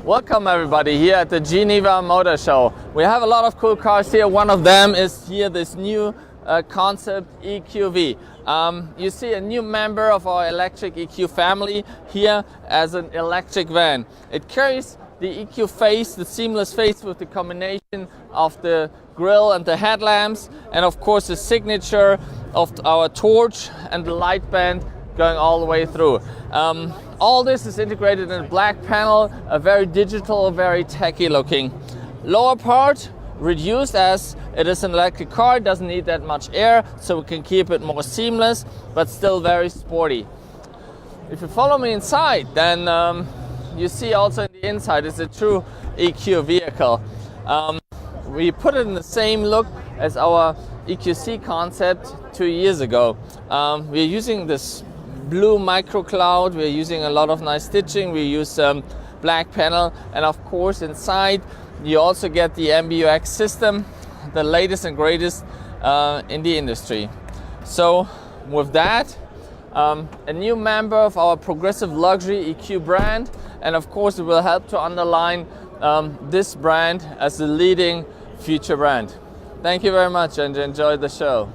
Welcome everybody here at the Geneva Motor Show. We have a lot of cool cars here. One of them is here, this new Concept EQV. You see a new member of our electric EQ family here as an electric van. It carries the EQ face, the seamless face with the combination of the grille and the headlamps, and of course the signature of our torch and the light band going all the way through. All this is integrated in a black panel, a very digital, very techy looking. Lower part reduced as it is an electric car, doesn't need that much air, so we can keep it more seamless, but still very sporty. If you follow me inside, then you see also in the inside it's a true EQ vehicle. We put it in the same look as our EQC concept 2 years ago. We're using this blue micro cloud, we're using a lot of nice stitching, we use black panel, and of course inside you also get the MBUX system, the latest and greatest in the industry. So with that, a new member of our progressive luxury EQ brand, and of course it will help to underline this brand as the leading future brand. Thank you very much and enjoy the show.